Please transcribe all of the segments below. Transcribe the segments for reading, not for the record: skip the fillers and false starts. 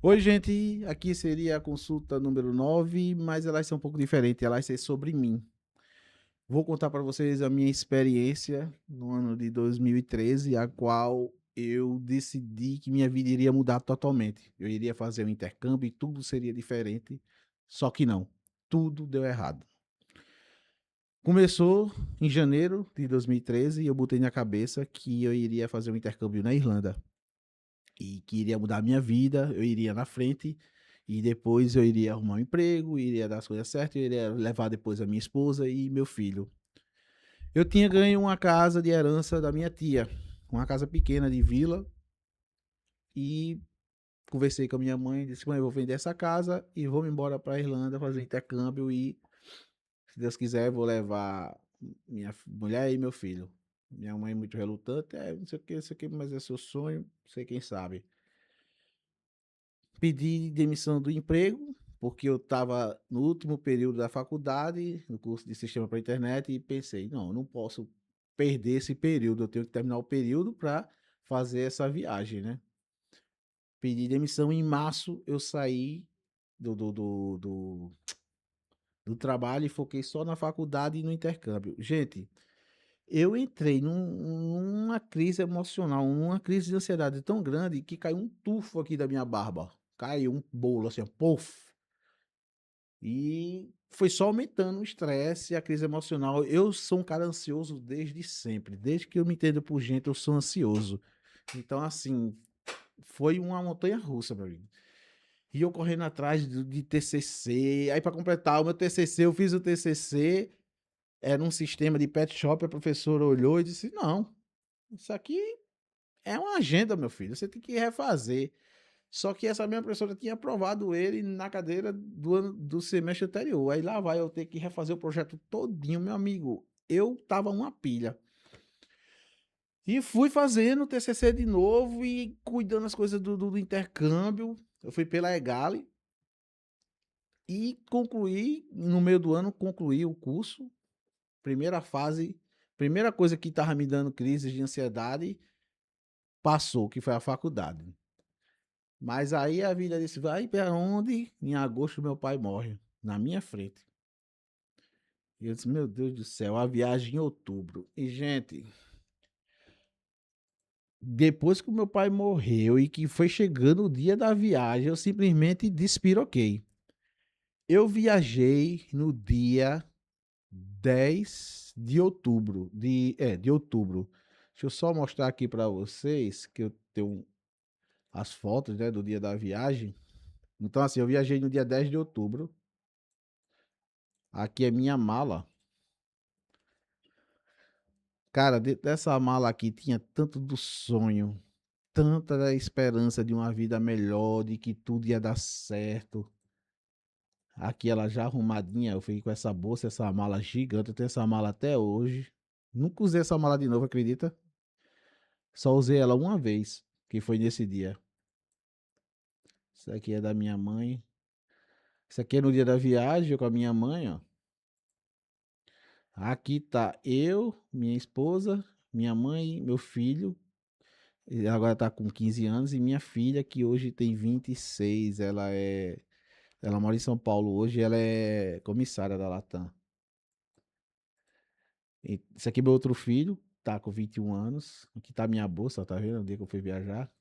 Oi, gente. Aqui seria a consulta número 9, mas elas são um pouco diferentes. Elas são sobre mim. Vou contar para vocês a minha experiência no ano de 2013, a qual eu decidi que minha vida iria mudar totalmente. Eu iria fazer um intercâmbio e tudo seria diferente. Só que não. Tudo deu errado. Começou em janeiro de 2013 e eu botei na cabeça que eu iria fazer um intercâmbio na Irlanda e que iria mudar a minha vida, eu iria na frente e depois eu iria arrumar um emprego, iria dar as coisas certas, eu iria levar depois a minha esposa e meu filho. Eu tinha ganho uma casa de herança da minha tia, uma casa pequena de vila, e conversei com a minha mãe, disse: "Mãe, eu vou vender essa casa e vou embora para a Irlanda fazer intercâmbio e, se Deus quiser, vou levar minha mulher e meu filho." Minha mãe muito relutante: "Não sei o que, não sei o que, mas é seu sonho, não sei quem sabe." Pedi demissão do emprego, porque eu estava no último período da faculdade, no curso de sistema para internet, e pensei: não, eu não posso perder esse período, eu tenho que terminar o período para fazer essa viagem, né? Pedi demissão. Em março eu saí do, do, do, do, do trabalho e foquei só na faculdade e no intercâmbio. Gente, eu entrei numa crise emocional, uma crise de ansiedade tão grande que caiu um tufo aqui da minha barba. Caiu um bolo assim, ó, puf. E foi só aumentando o estresse e a crise emocional. Eu sou um cara ansioso desde sempre. Desde que eu me entendo por gente, eu sou ansioso. Então, assim, foi uma montanha russa, meu amigo. E eu correndo atrás de TCC. Aí, para completar o meu TCC, eu fiz o TCC. Era um sistema de pet shop. A professora olhou e disse: "Não, isso aqui é uma agenda, meu filho. Você tem que refazer." Só que essa mesma professora tinha aprovado ele na cadeira do semestre anterior. Aí lá vai eu ter que refazer o projeto todinho, meu amigo. Eu tava uma pilha. E fui fazendo o TCC de novo e cuidando das coisas do intercâmbio. Eu fui pela Egale e concluí, no meio do ano, concluí o curso. Primeira fase, primeira coisa que tava me dando crises de ansiedade, passou, que foi a faculdade. Mas aí a vida disse: "Vai para onde?" Em agosto, meu pai morre, na minha frente. E eu disse: "Meu Deus do céu, a viagem em outubro." E, gente, depois que o meu pai morreu e que foi chegando o dia da viagem, eu simplesmente despiroquei. Eu viajei no dia 10 de outubro, de outubro. Deixa eu só mostrar aqui para vocês que eu tenho as fotos, né, do dia da viagem. Então, assim, eu viajei no dia 10 de outubro. Aqui é minha mala. Cara, dentro dessa mala aqui tinha tanto do sonho, tanta da esperança de uma vida melhor, de que tudo ia dar certo. Aqui ela já arrumadinha, eu fui com essa bolsa, essa mala gigante, eu tenho essa mala até hoje. Nunca usei essa mala de novo, acredita? Só usei ela uma vez, que foi nesse dia. Isso aqui é da minha mãe. Isso aqui é no dia da viagem com a minha mãe, ó. Aqui tá eu, minha esposa, minha mãe, meu filho. Ele agora tá com 15 anos e minha filha, que hoje tem 26, ela mora em São Paulo hoje, ela é comissária da Latam. E esse aqui é meu outro filho, tá com 21 anos. Aqui tá minha bolsa, tá vendo? O dia que eu fui viajar.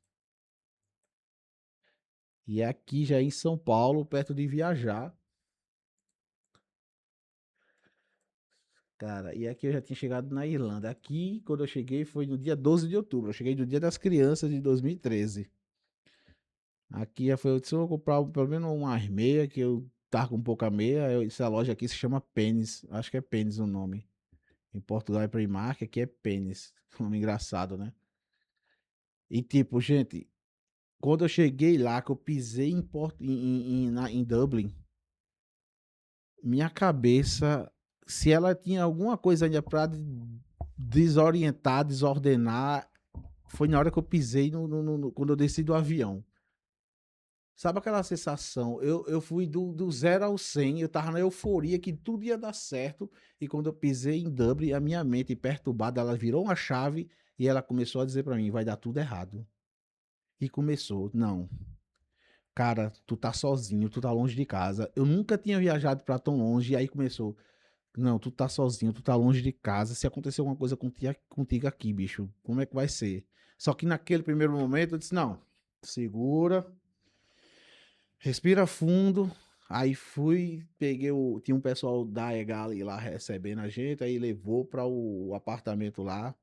E é aqui já em São Paulo, perto de Viajar. Cara, e aqui eu já tinha chegado na Irlanda. Aqui, quando eu cheguei, foi no dia 12 de outubro. Eu cheguei no Dia das Crianças de 2013. Aqui já foi, eu disse: "Eu vou comprar pelo menos umas meia, que eu tava com pouca meia." Essa loja aqui se chama Pennies, acho que é Pennies o nome. Em Portugal é Primark, aqui é Pennies. Nome engraçado, né? E tipo, gente, quando eu cheguei lá, que eu pisei em Dublin, minha cabeça, se ela tinha alguma coisa ainda pra desorientar, desordenar, foi na hora que eu pisei quando eu desci do avião. Sabe aquela sensação? Eu fui do 0 ao 100, eu tava na euforia que tudo ia dar certo, e quando eu pisei em Dublin, a minha mente perturbada, ela virou uma chave e ela começou a dizer pra mim: "Vai dar tudo errado." E começou, não. cara, tu tá sozinho, tu tá longe de casa. Eu nunca tinha viajado pra tão longe, e aí começou, não, tu tá sozinho, tu tá longe de casa. Se acontecer alguma coisa contigo aqui, bicho, como é que vai ser? Só que naquele primeiro momento eu disse, não, segura, respira fundo. Aí fui, peguei o. Tinha um pessoal da Egali lá recebendo a gente, aí levou para o apartamento lá.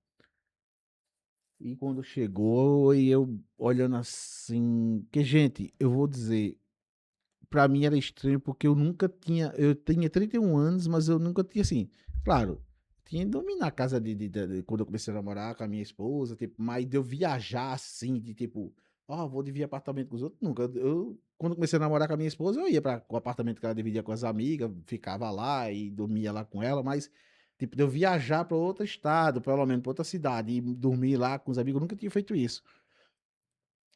E quando chegou, e eu olhando assim. Que, gente, eu vou dizer, pra mim era estranho porque eu nunca tinha. Eu tinha 31 anos, mas eu nunca tinha assim. Claro, tinha dominar a casa quando eu comecei a namorar com a minha esposa, tipo, mas de eu viajar assim, de tipo, ó, vou dividir apartamento com os outros, nunca. Eu, quando comecei a namorar com a minha esposa, eu ia para o apartamento que ela dividia com as amigas, ficava lá e dormia lá com ela, mas. Tipo, de eu viajar para outro estado, pelo menos para outra cidade, e dormir lá com os amigos, eu nunca tinha feito isso.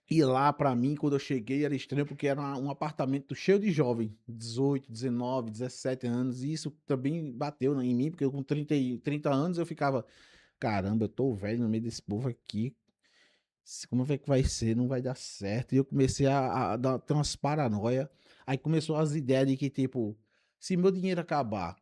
E lá, pra mim, quando eu cheguei, era estranho porque era um apartamento cheio de jovem, 18, 19, 17 anos, e isso também bateu em mim, porque eu com 30 anos eu ficava, caramba, eu tô velho no meio desse povo aqui, como é que vai ser? Não vai dar certo. E eu comecei a ter umas paranoia, aí começou as ideias de que, tipo, se meu dinheiro acabar,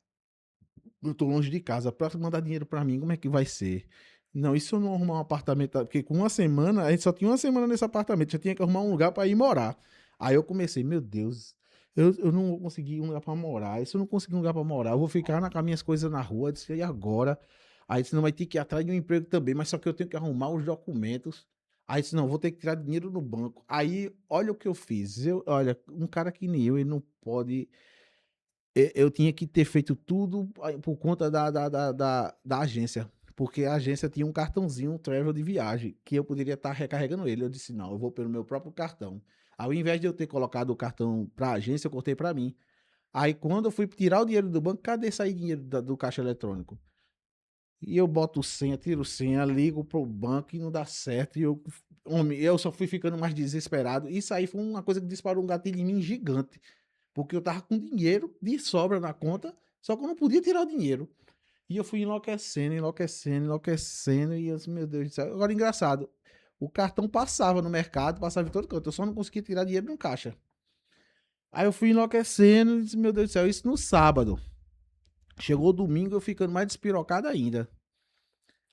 eu tô longe de casa, pra mandar dinheiro pra mim, como é que vai ser? Não, e se eu não arrumar um apartamento, porque com uma semana, a gente só tinha uma semana nesse apartamento, já tinha que arrumar um lugar pra ir morar. Aí eu comecei, meu Deus, eu não vou conseguir um lugar pra morar. E se eu não conseguir um lugar pra morar, eu vou ficar com as minhas coisas na rua. Eu disse, e agora? Aí disse, não, vai ter que ir atrás de um emprego também, mas só que eu tenho que arrumar os documentos. Aí disse, não, vou ter que tirar dinheiro no banco. Aí, olha o que eu fiz. Olha, um cara que nem eu, ele não pode eu tinha que ter feito tudo por conta da agência. Porque a agência tinha um cartãozinho, um travel de viagem, que eu poderia estar recarregando ele. Eu disse, não, eu vou pelo meu próprio cartão. Ao invés de eu ter colocado o cartão para a agência, eu cortei para mim. Aí quando eu fui tirar o dinheiro do banco, cadê sair dinheiro do caixa eletrônico? E eu boto senha, tiro senha, ligo pro banco e não dá certo. E eu, homem, eu só fui ficando mais desesperado. Isso aí foi uma coisa que disparou um gatilho em mim gigante. Porque eu tava com dinheiro de sobra na conta, só que eu não podia tirar o dinheiro. E eu fui enlouquecendo, enlouquecendo, enlouquecendo. E eu disse, meu Deus do céu. Agora, engraçado, o cartão passava no mercado, passava em todo canto. Eu só não conseguia tirar dinheiro no caixa. Aí eu fui enlouquecendo e disse, meu Deus do céu, isso no sábado. Chegou o domingo, eu ficando mais despirocado ainda.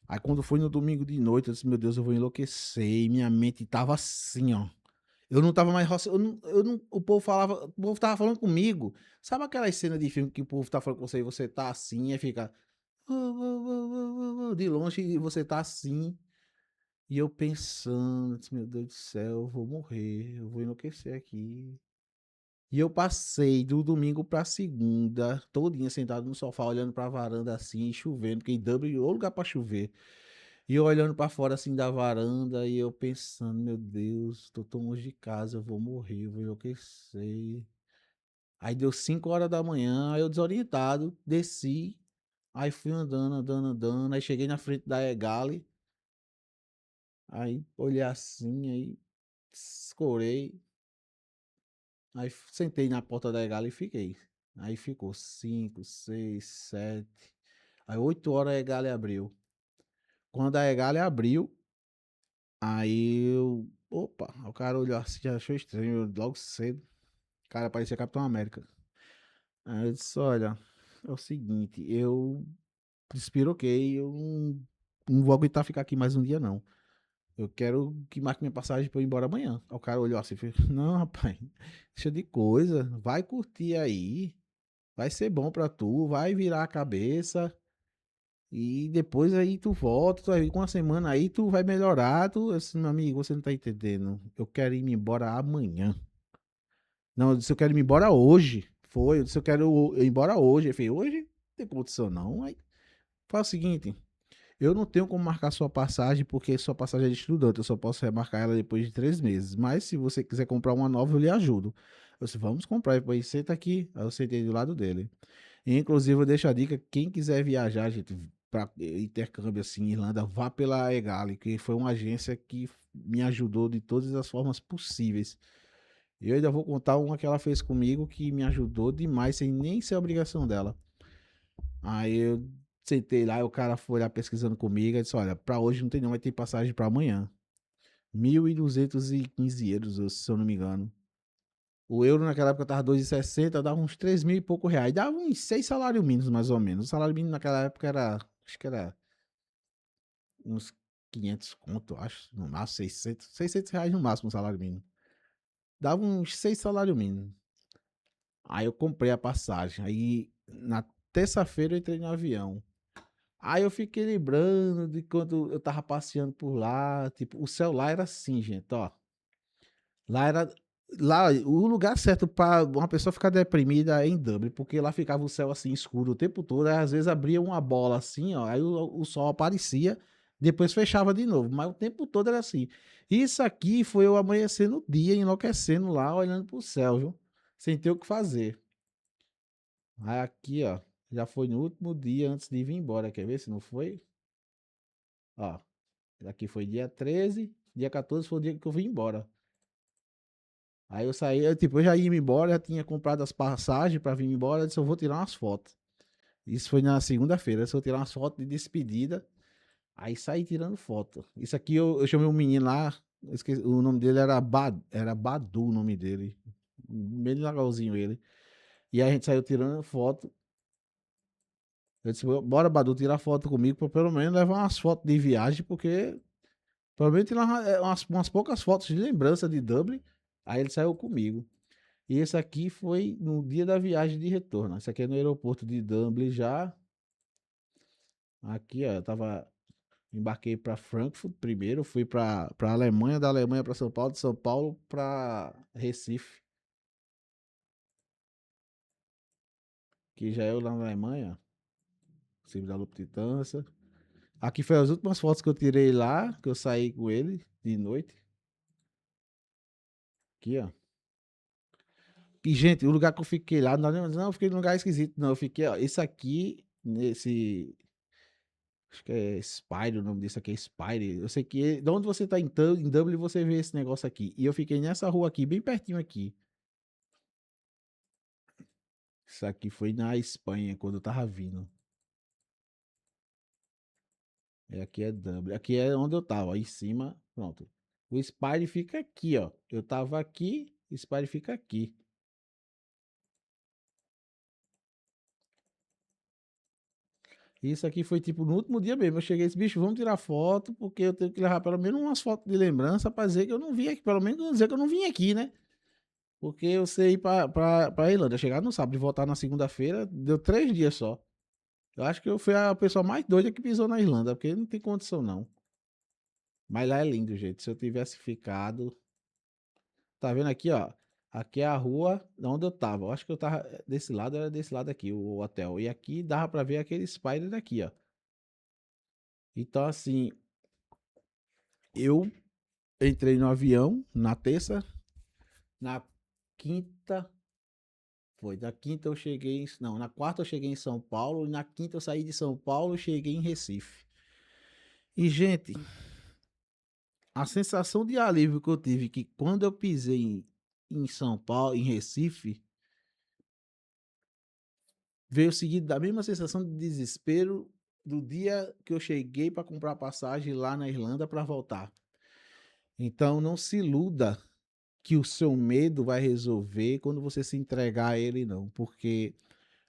Aí quando foi no domingo de noite, eu disse, meu Deus, eu vou enlouquecer. E minha mente tava assim, ó. Eu não tava mais o povo falava, o povo tava falando comigo. Sabe aquelas cenas de filme que o povo tá falando com você e você tá assim, e fica de longe e você tá assim. E eu pensando, meu Deus do céu, eu vou morrer, eu vou enlouquecer aqui. E eu passei do domingo pra segunda, todinha sentado no sofá, olhando pra varanda assim, chovendo, porque em Dublin é o lugar pra chover. E eu olhando pra fora assim da varanda e eu pensando, meu Deus, tô tão longe de casa, eu vou morrer, eu vou enlouquecer. Aí deu 5 horas da manhã, aí eu desorientado, desci, aí fui andando, andando, andando, aí cheguei na frente da Egali, aí olhei assim, aí escorei, aí sentei na porta da Egali e fiquei. Aí ficou 5, 6, 7, aí 8 horas a Egali abriu. Quando a Egali abriu, aí eu. Opa, o cara olhou assim, já achou estranho, logo cedo. O cara parecia Capitão América. Aí eu disse: olha, é o seguinte, eu despiroquei, eu não vou aguentar ficar aqui mais um dia, não. Eu quero que marque minha passagem pra eu ir embora amanhã. Aí o cara olhou assim e fez: não, rapaz, deixa de coisa, vai curtir aí, vai ser bom pra tu, vai virar a cabeça. E depois aí tu volta, tu vai vir com uma semana aí, tu vai melhorar. Tu, assim, meu amigo, você não tá entendendo. Eu quero ir me embora amanhã. Não, eu disse, eu quero ir me embora hoje. Foi, eu disse, eu quero ir embora hoje. Eu falei, hoje? Não tem condição não. Aí faz o seguinte, eu não tenho como marcar sua passagem, porque sua passagem é de estudante. Eu só posso remarcar ela depois de 3 meses. Mas se você quiser comprar uma nova, eu lhe ajudo. Eu disse, vamos comprar. Depois senta aqui. Aí eu sentei do lado dele. E, inclusive, eu deixo a dica: quem quiser viajar, gente, para intercâmbio assim, Irlanda, vá pela Egali, que foi uma agência que me ajudou de todas as formas possíveis. E eu ainda vou contar uma que ela fez comigo que me ajudou demais, sem nem ser obrigação dela. Aí eu sentei lá, e o cara foi lá pesquisando comigo e disse: olha, pra hoje não tem não, vai ter passagem pra amanhã. 1.215 euros, se eu não me engano. O euro naquela época tava 2,60, dava uns 3 mil e pouco reais. Dava uns 6 salários mínimos, mais ou menos. O salário mínimo naquela época era, acho que era uns 500 conto, acho, no máximo, 600 reais no máximo o salário mínimo. Dava uns 6 salários mínimos. Aí eu comprei a passagem. Aí na terça-feira eu entrei no avião. Aí eu fiquei lembrando de quando eu tava passeando por lá. Tipo, o céu lá era assim, gente, ó. Lá era. Lá, o lugar certo para uma pessoa ficar deprimida é em Dublin, porque lá ficava o céu assim escuro o tempo todo. Aí, às vezes abria uma bola assim, ó. Aí o sol aparecia, depois fechava de novo. Mas o tempo todo era assim. Isso aqui foi eu amanhecendo o dia, enlouquecendo lá, olhando pro céu, viu? Sem ter o que fazer. Aí aqui, ó, já foi no último dia antes de vir embora. Quer ver se não foi? Ó, aqui foi dia 13, dia 14 foi o dia que eu vim embora. Aí eu saí, eu já ia me embora, já tinha comprado as passagens pra vir embora, eu disse, eu vou tirar umas fotos. Isso foi na segunda-feira, eu vou tirar umas fotos de despedida. Aí saí tirando foto. Isso aqui eu chamei um menino lá, o nome dele era Badu o nome dele. Bem legalzinho ele. E aí a gente saiu tirando foto. Eu disse, bora, Badu, tirar foto comigo pra pelo menos levar umas fotos de viagem, porque pelo menos tirar umas poucas fotos de lembrança de Dublin. Aí ele saiu comigo. E esse aqui foi no dia da viagem de retorno. Esse aqui é no aeroporto de Dublin já. Aqui, ó, eu tava. Embarquei para Frankfurt primeiro, fui para Alemanha, da Alemanha para São Paulo, de São Paulo para Recife, que já é eu lá na Alemanha, Cimo da Lufthansa. Aqui foi as últimas fotos que eu tirei lá, que eu saí com ele de noite. Aqui, ó. E, gente, o lugar que eu fiquei lá, não, eu fiquei num lugar esquisito, não. Eu fiquei, ó, esse aqui, nesse. Acho que é Spire, o nome disso aqui é Spire. Eu sei que. De onde você tá em Dublin, você vê esse negócio aqui. E eu fiquei nessa rua aqui, bem pertinho aqui. Isso aqui foi na Espanha, quando eu tava vindo. Aqui é Dublin. Aqui é onde eu tava, ó, em cima. Pronto. O Spire fica aqui, ó. Eu tava aqui, o Spire fica aqui. Isso aqui foi tipo no último dia mesmo. Eu cheguei e disse, bicho, vamos tirar foto, porque eu tenho que levar pelo menos umas fotos de lembrança pra dizer que eu não vim aqui. Pelo menos dizer que eu não vim aqui, né? Porque eu sei ir pra Irlanda. Chegar no sábado e voltar na segunda-feira, deu 3 dias só. Eu acho que eu fui a pessoa mais doida que pisou na Irlanda, porque não tem condição não. Mas lá é lindo, gente. Se eu tivesse ficado. Tá vendo aqui, ó? Aqui é a rua onde eu tava. Eu acho que eu tava desse lado, era desse lado aqui, o hotel. E aqui dava pra ver aquele spider daqui, ó. Então, assim, eu entrei no avião na terça, na quinta. Foi, na quinta eu cheguei. Não, na quarta eu cheguei em São Paulo. E na quinta eu saí de São Paulo e cheguei em Recife. E, gente, a sensação de alívio que eu tive que quando eu pisei em São Paulo, em Recife, veio seguido da mesma sensação de desespero do dia que eu cheguei para comprar passagem lá na Irlanda para voltar. Então não se iluda que o seu medo vai resolver quando você se entregar a ele, não. Porque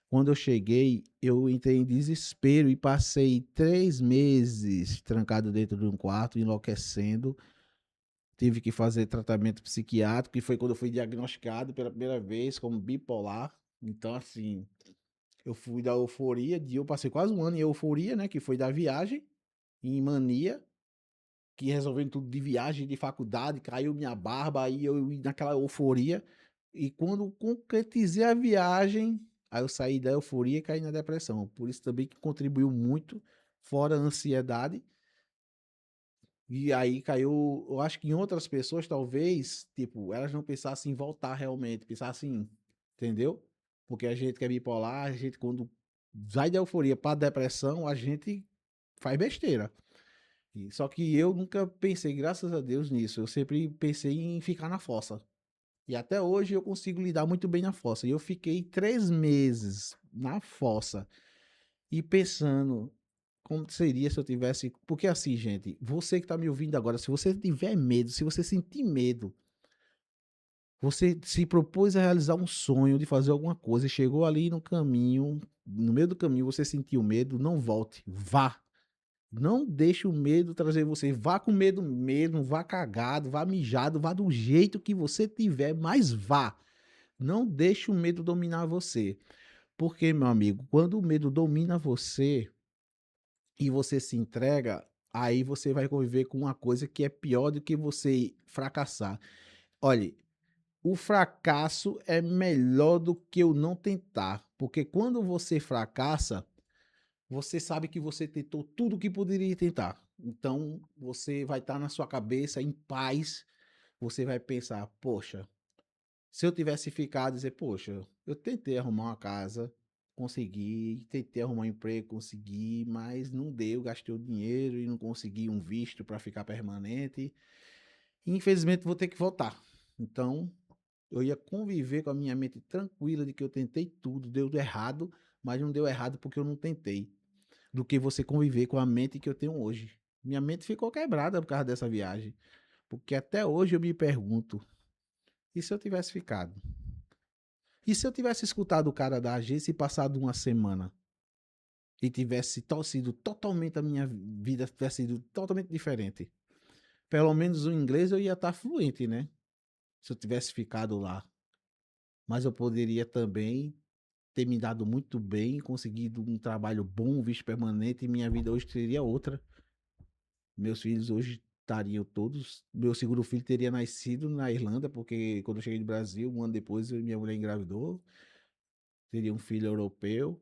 quando eu cheguei, eu entrei em desespero e passei 3 meses trancado dentro de um quarto, enlouquecendo. Tive que fazer tratamento psiquiátrico, que foi quando eu fui diagnosticado pela primeira vez como bipolar. Então, assim, eu fui da euforia, eu passei quase um ano em euforia, né? Que foi da viagem, em mania, que resolvendo tudo de viagem, de faculdade, caiu minha barba, aí eu naquela euforia. E quando concretizei a viagem, aí eu saí da euforia e caí na depressão. Por isso também que contribuiu muito, fora a ansiedade. E aí caiu, eu acho que em outras pessoas, talvez, tipo, elas não pensassem em voltar realmente, pensassem, entendeu? Porque a gente que é bipolar, a gente quando vai da euforia para depressão, a gente faz besteira. Só que eu nunca pensei, graças a Deus, nisso. Eu sempre pensei em ficar na fossa. E até hoje eu consigo lidar muito bem na fossa. E eu fiquei 3 meses na fossa e pensando como seria se eu tivesse. Porque assim, gente, você que tá me ouvindo agora, se você tiver medo, se você sentir medo, Você se propôs a realizar um sonho de fazer alguma coisa e chegou ali no caminho, no meio do caminho você sentiu medo, não volte, vá. Não deixe o medo trazer você. Vá com medo mesmo, vá cagado, vá mijado, vá do jeito que você tiver, mas vá. Não deixe o medo dominar você. Porque, meu amigo, quando o medo domina você e você se entrega, aí você vai conviver com uma coisa que é pior do que você fracassar. Olhe, o fracasso é melhor do que o não tentar. Porque quando você fracassa, você sabe que você tentou tudo o que poderia tentar. Então, você vai estar na sua cabeça em paz. Você vai pensar, poxa, se eu tivesse ficado, dizer, poxa, eu tentei arrumar uma casa, consegui, tentei arrumar um emprego, consegui, mas não deu, gastei o dinheiro e não consegui um visto para ficar permanente. E, infelizmente, vou ter que voltar. Então, eu ia conviver com a minha mente tranquila de que eu tentei tudo, deu errado, mas não deu errado porque eu não tentei, do que você conviver com a mente que eu tenho hoje. Minha mente ficou quebrada por causa dessa viagem. Porque até hoje eu me pergunto, e se eu tivesse ficado? E se eu tivesse escutado o cara da agência e passado uma semana? E tivesse sido totalmente a minha vida, tivesse sido totalmente diferente. Pelo menos o inglês eu ia estar fluente, né? Se eu tivesse ficado lá. Mas eu poderia também ter me dado muito bem, conseguido um trabalho bom, um visto permanente, e minha vida hoje seria outra. Meus filhos hoje estariam todos. Meu segundo filho teria nascido na Irlanda, porque quando eu cheguei no Brasil, um ano depois, minha mulher engravidou. Teria um filho europeu.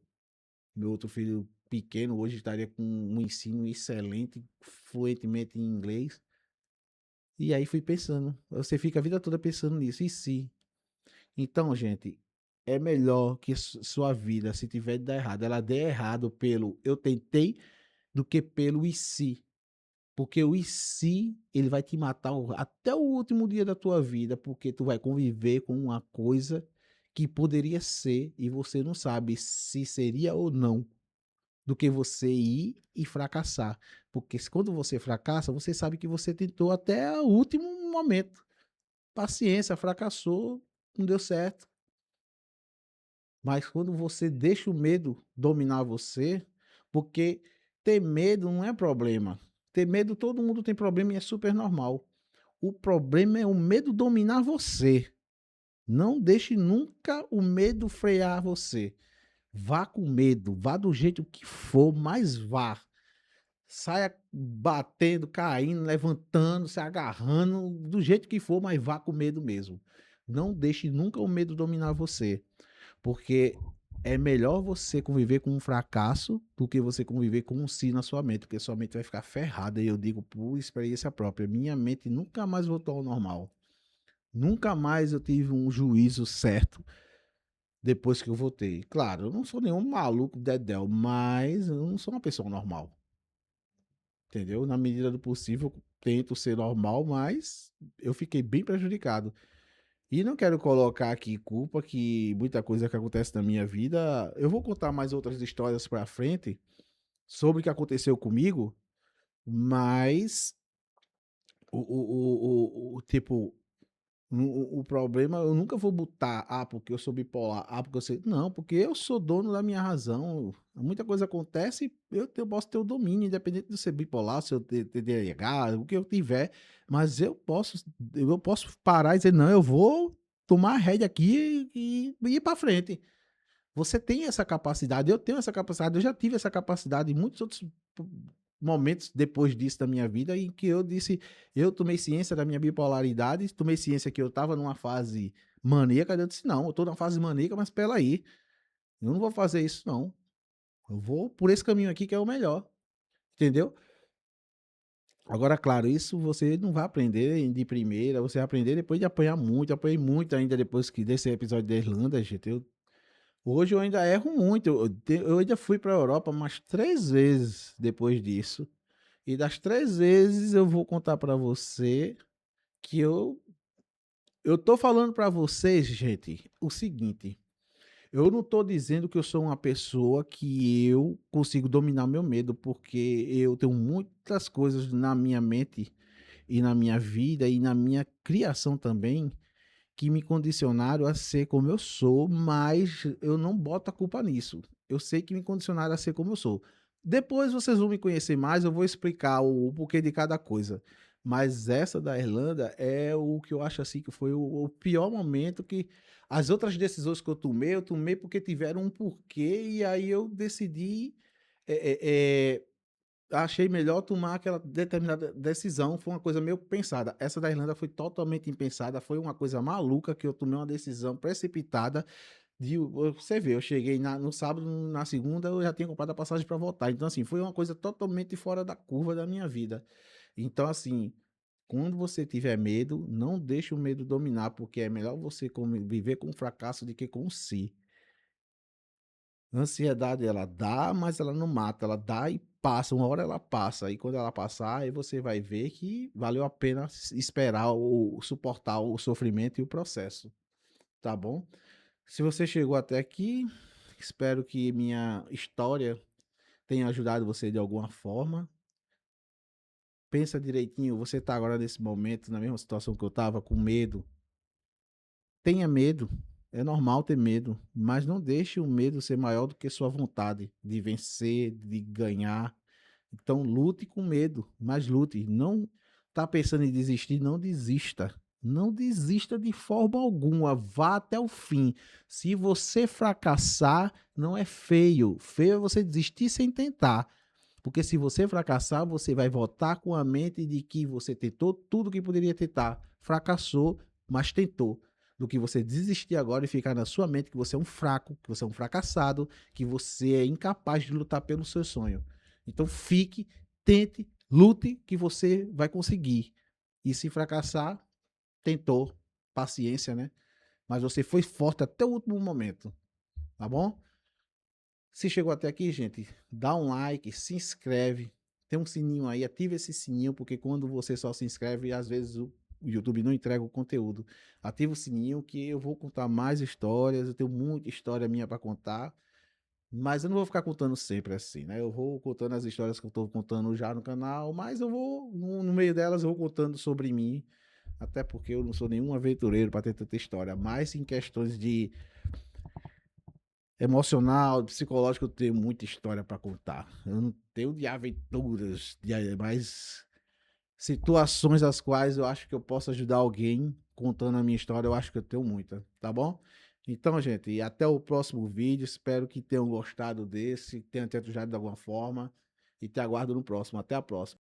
Meu outro filho pequeno hoje estaria com um ensino excelente, fluentemente em inglês. E aí fui pensando. Você fica a vida toda pensando nisso. E se? Então, gente, é melhor que sua vida, se tiver de dar errado, ela dê errado pelo eu tentei do que pelo e se. Porque o e se, ele vai te matar até o último dia da tua vida, porque tu vai conviver com uma coisa que poderia ser e você não sabe se seria ou não, do que você ir e fracassar. Porque quando você fracassa, você sabe que você tentou até o último momento. Paciência, fracassou, não deu certo. Mas quando você deixa o medo dominar você, porque ter medo não é problema. Ter medo, todo mundo tem problema e é super normal. O problema é o medo dominar você. Não deixe nunca o medo frear você. Vá com medo, vá do jeito que for, mas vá. Saia batendo, caindo, levantando, se agarrando, do jeito que for, mas vá com medo mesmo. Não deixe nunca o medo dominar você. Porque é melhor você conviver com um fracasso do que você conviver com um sim na sua mente, porque sua mente vai ficar ferrada. E eu digo por experiência própria, minha mente nunca mais voltou ao normal. Nunca mais eu tive um juízo certo depois que eu voltei. Claro, eu não sou nenhum maluco dedéu, mas eu não sou uma pessoa normal. Entendeu? Na medida do possível, eu tento ser normal, mas eu fiquei bem prejudicado. E não quero colocar aqui culpa que muita coisa que acontece na minha vida. Eu vou contar mais outras histórias pra frente sobre o que aconteceu comigo, mas tipo, o problema, eu nunca vou botar, porque eu sou bipolar, porque eu sei. Não, porque eu sou dono da minha razão. Muita coisa acontece, eu posso ter o domínio, independente de ser bipolar, se eu ter TDAH, o que eu tiver, mas eu posso parar e dizer, não, eu vou tomar a rédea aqui e ir para frente. Você tem essa capacidade, eu tenho essa capacidade, eu já tive essa capacidade em muitos outros momentos depois disso da minha vida em que eu disse, eu tomei ciência da minha bipolaridade, tomei ciência que eu estava numa fase maníaca, eu disse, não, eu tô numa fase maníaca, mas pera aí, eu não vou fazer isso não. Eu vou por esse caminho aqui que é o melhor, entendeu? Agora, claro, isso você não vai aprender de primeira, você vai aprender depois de apanhar muito, eu apanhei muito ainda depois que desse episódio da Irlanda, gente, hoje eu ainda erro muito. Eu ainda fui para a Europa umas 3 vezes depois disso. E das 3 vezes eu vou contar para você que eu tô falando para vocês, gente, o seguinte. Eu não tô dizendo que eu sou uma pessoa que eu consigo dominar meu medo, porque eu tenho muitas coisas na minha mente e na minha vida e na minha criação também que me condicionaram a ser como eu sou, mas eu não boto a culpa nisso. Eu sei que me condicionaram a ser como eu sou. Depois vocês vão me conhecer mais, eu vou explicar o porquê de cada coisa. Mas essa da Irlanda é o que eu acho assim que foi o pior momento que as outras decisões que eu tomei porque tiveram um porquê e aí eu decidi é, é, é, achei melhor tomar aquela determinada decisão, foi uma coisa meio pensada. Essa da Irlanda foi totalmente impensada, foi uma coisa maluca que eu tomei uma decisão precipitada de você vê, eu cheguei no sábado, na segunda eu já tinha comprado a passagem para voltar. Então assim, foi uma coisa totalmente fora da curva da minha vida. Então assim, quando você tiver medo, não deixe o medo dominar, porque é melhor você viver com o fracasso do que com o si. A ansiedade ela dá, mas ela não mata, ela dá e passa, uma hora ela passa, e quando ela passar, aí você vai ver que valeu a pena esperar ou suportar o sofrimento e o processo, tá bom? Se você chegou até aqui, espero que minha história tenha ajudado você de alguma forma. Pensa direitinho, você tá agora nesse momento, na mesma situação que eu tava, com medo. Tenha medo, é normal ter medo, mas não deixe o medo ser maior do que sua vontade de vencer, de ganhar. Então lute com medo, mas lute. Não tá pensando em desistir, não desista. Não desista de forma alguma, vá até o fim. Se você fracassar, não é feio. Feio é você desistir sem tentar. Porque se você fracassar, você vai voltar com a mente de que você tentou tudo que poderia tentar, fracassou, mas tentou. Do que você desistir agora e ficar na sua mente que você é um fraco, que você é um fracassado, que você é incapaz de lutar pelo seu sonho. Então fique, tente, lute que você vai conseguir. E se fracassar, tentou, paciência, né? Mas você foi forte até o último momento, tá bom? Se chegou até aqui, gente, dá um like, se inscreve, tem um sininho aí, ativa esse sininho, porque quando você só se inscreve, às vezes o YouTube não entrega o conteúdo. Ativa o sininho que eu vou contar mais histórias, eu tenho muita história minha para contar, mas eu não vou ficar contando sempre assim, né? Eu vou contando as histórias que eu tô contando já no canal, mas eu vou, no meio delas, eu vou contando sobre mim, até porque eu não sou nenhum aventureiro para ter tanta história, mas em questões de emocional, psicológico, eu tenho muita história para contar. Eu não tenho de aventuras, mas situações as quais eu acho que eu posso ajudar alguém contando a minha história, eu acho que eu tenho muita, tá bom? Então, gente, e até o próximo vídeo. Espero que tenham gostado desse, tenham te ajudado de alguma forma e te aguardo no próximo. Até a próxima.